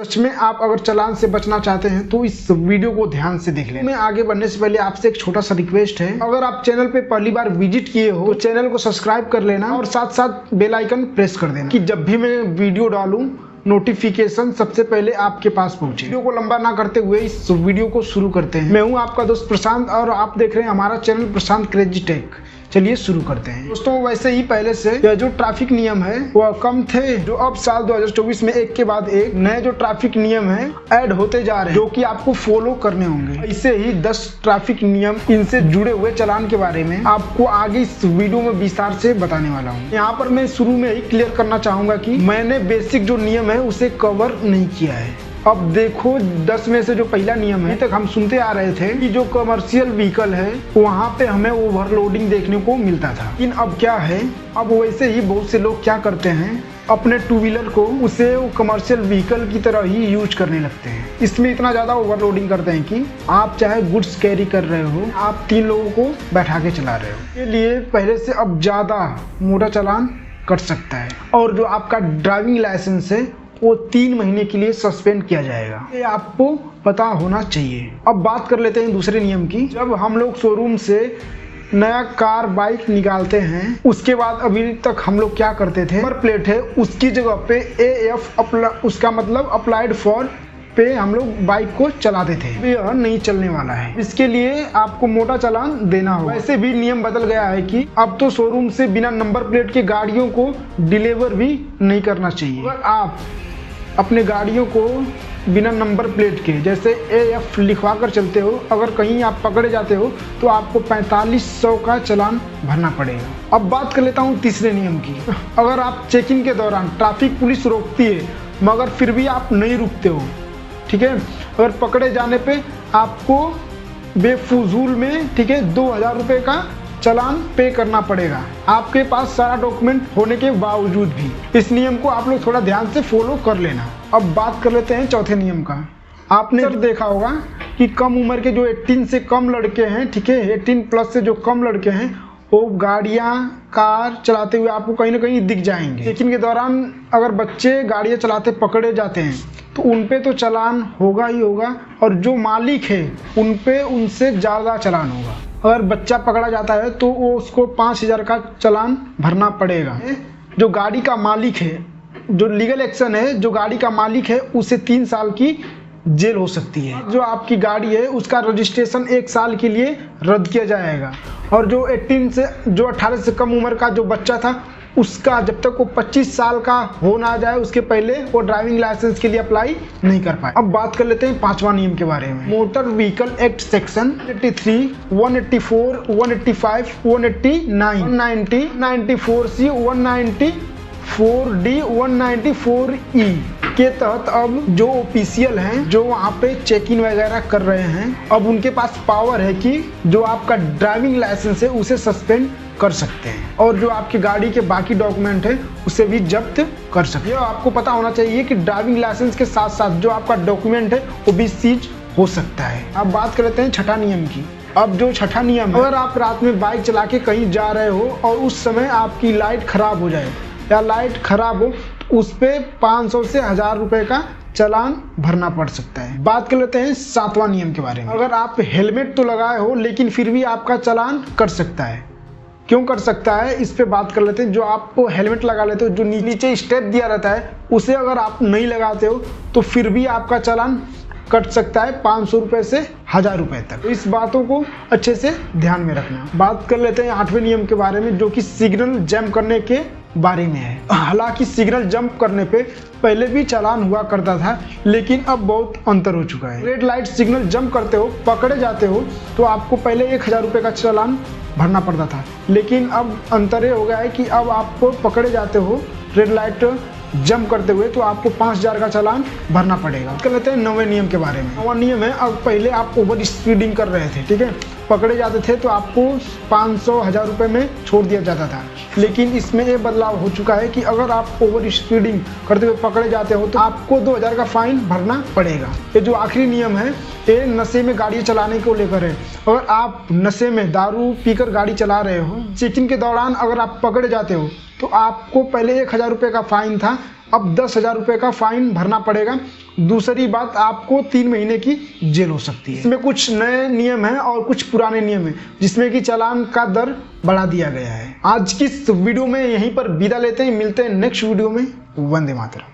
सच में आप अगर चालान से बचना चाहते हैं तो इस वीडियो को ध्यान से देख लें। मैं आगे बढ़ने से पहले आपसे एक छोटा सा रिक्वेस्ट है, अगर आप चैनल पे पहली बार विजिट किए हो तो चैनल को सब्सक्राइब कर लेना और साथ साथ बेल आइकन प्रेस कर देना कि जब भी मैं वीडियो डालूं नोटिफिकेशन सबसे पहले आपके पास पहुंचे। वीडियो को लंबा ना करते हुए इस वीडियो को शुरू करते हैं। मैं हूं आपका दोस्त प्रशांत और आप देख रहे हैं हमारा चैनल प्रशांत क्रेजी टेक। चलिए शुरू करते हैं। दोस्तों वैसे ही पहले से जो ट्रैफिक नियम है वह कम थे, जो अब साल 2024 में एक के बाद एक नए जो ट्रैफिक नियम है ऐड होते जा रहे हैं, जो कि आपको फॉलो करने होंगे। ऐसे ही 10 ट्रैफिक नियम, इनसे जुड़े हुए चालान के बारे में आपको आगे इस वीडियो में विस्तार से बताने वाला हूँ। यहाँ पर मैं शुरू में ही क्लियर करना चाहूंगा कि मैंने बेसिक जो नियम है उसे कवर नहीं किया है। अब देखो 10 में से जो पहला नियम है, तक हम सुनते आ रहे थे कि जो कमर्शियल व्हीकल है वहाँ पे हमें ओवरलोडिंग देखने को मिलता था। लेकिन अब क्या है, अब वैसे ही बहुत से लोग क्या करते हैं, अपने टू व्हीलर को उसे कमर्शियल व्हीकल की तरह ही यूज करने लगते हैं। इसमें इतना ज़्यादा ओवरलोडिंग करते हैं कि आप चाहे गुड्स कैरी कर रहे हो, आप 3 लोगों को बैठा के चला रहे हो, इसके लिए पहले से अब ज़्यादा मोटा चालान कट सकता है। और जो आपका ड्राइविंग लाइसेंस है वो 3 महीने के लिए सस्पेंड किया जाएगा। ये आपको पता होना चाहिए। अब बात कर लेते हैं दूसरे नियम की। जब हम लोग शोरूम से नया कार बाइक निकालते हैं, उसके बाद अभी तक हम लोग क्या करते थे, नंबर प्लेट है उसकी जगह पे AF उसका मतलब अप्लाइड फॉर पे हम लोग बाइक को चलाते थे। यह नहीं चलने वाला है, इसके लिए आपको मोटा चालान देना होगा। वैसे भी नियम बदल गया है कि अब तो शोरूम से बिना नंबर प्लेट के गाड़ियों को डिलीवर भी नहीं करना चाहिए। अगर आप अपने गाड़ियों को बिना नंबर प्लेट के जैसे AF लिखवा कर चलते हो, अगर कहीं आप पकड़े जाते हो तो आपको 4500 का चालान भरना पड़ेगा। अब बात कर लेता हूँ तीसरे नियम की। अगर आप चेकिंग के दौरान ट्रैफिक पुलिस रोकती है मगर फिर भी आप नहीं रुकते हो, ठीक है, अगर पकड़े जाने पे आपको बेफजूल में, ठीक है, 2000 रुपये का चालान पे करना पड़ेगा, आपके पास सारा डॉक्यूमेंट होने के बावजूद भी। इस नियम को आप लोग थोड़ा ध्यान से फॉलो कर लेना। अब बात कर लेते हैं चौथे नियम का। आपने देखा होगा कि कम उम्र के जो 18 से कम लड़के हैं, ठीक है, 18 प्लस से जो कम लड़के हैं वो गाड़ियाँ कार चलाते हुए आपको कहीं ना कहीं दिख जाएंगे। लेकिन के दौरान अगर बच्चे गाड़ियाँ चलाते पकड़े जाते हैं तो उन पे तो चालान होगा ही होगा, और जो मालिक है उन पे उनसे ज़्यादा चालान होगा। अगर बच्चा पकड़ा जाता है तो वो उसको 5000 का चालान भरना पड़ेगा। जो गाड़ी का मालिक है, जो लीगल एक्शन है, जो गाड़ी का मालिक है उसे 3 साल की जेल हो सकती है। जो आपकी गाड़ी है उसका रजिस्ट्रेशन 1 साल के लिए रद्द किया जाएगा। और जो 18 से कम उम्र का जो बच्चा था उसका जब तक वो 25 साल का हो ना जाए उसके पहले वो ड्राइविंग लाइसेंस के लिए अप्लाई नहीं कर पाए। अब बात कर लेते हैं 5वां नियम के बारे में। Motor vehicle act section 83, 184, 185, 189, 190, 94C, 194D, 194E के तहत अब जो ऑफिशियल हैं जो वहाँ पे चेक इन वगैरह कर रहे हैं, अब उनके पास पावर है कि जो आपका ड्राइविंग लाइसेंस है उसे सस्पेंड कर सकते हैं और जो आपकी गाड़ी के बाकी डॉक्यूमेंट है उसे भी जब्त कर सकते हैं। आपको पता होना चाहिए कि ड्राइविंग लाइसेंस के साथ साथ जो आपका डॉक्यूमेंट है वो भी सीज हो सकता है। अब बात कर लेते हैं छठा नियम की। अब जो छठा नियम है, अगर आप रात में बाइक चला के कहीं जा रहे हो और उस समय आपकी लाइट खराब हो जाए या लाइट खराब हो तो उस पे 500 से 1000 रुपये का चालान भरना पड़ सकता है। बात कर लेते हैं 7वां नियम के बारे में। अगर आप हेलमेट तो लगाए हो लेकिन फिर भी आपका चालान कट सकता है। क्यों कर सकता है, इस पे बात कर लेते हैं। जो आपको हेलमेट लगा लेते हो, जो नीचे स्टेप दिया रहता है उसे अगर आप नहीं लगाते हो तो फिर भी आपका चालान कट सकता है 500 रुपये से 1000 रुपये तक। तो इस बातों को अच्छे से ध्यान में रखना। बात कर लेते हैं 8वें नियम के बारे में, जो कि सिग्नल जंप करने के बारे में है। हालांकि सिग्नल जंप करने पे पहले भी चालान हुआ करता था, लेकिन अब बहुत अंतर हो चुका है। रेड लाइट सिग्नल जंप करते हो, पकड़े जाते हो तो आपको पहले 1000 रुपये का चालान भरना पड़ता था, लेकिन अब अंतर हो गया है कि अब आपको पकड़े जाते हो रेड लाइट जंप करते हुए तो आपको 5000 का चालान भरना पड़ेगा। कर लेते हैं 9वें नियम के बारे में। 9वां नियम है, अब पहले आप ओवर स्पीडिंग कर रहे थे, ठीक है, पकड़े जाते थे तो आपको 500 1000 रुपये में छोड़ दिया जाता था। लेकिन इसमें ये बदलाव हो चुका है कि अगर आप ओवर स्पीडिंग करते हुए पकड़े जाते हो तो आपको 2000 का फाइन भरना पड़ेगा। ये जो आखिरी नियम है ये नशे में गाड़ी चलाने को लेकर है। अगर आप नशे में दारू पीकर गाड़ी चला रहे हो, चेकिंग के दौरान अगर आप पकड़े जाते हो तो आपको पहले 1000 रुपये का फाइन था, अब 10,000 रुपये का फाइन भरना पड़ेगा। दूसरी बात, आपको 3 महीने की जेल हो सकती है। इसमें कुछ नए नियम हैं और कुछ पुराने नियम हैं, जिसमें कि चालान का दर बढ़ा दिया गया है। आज की इस वीडियो में यहीं पर विदा लेते हैं, मिलते हैं नेक्स्ट वीडियो में। वंदे मातरम।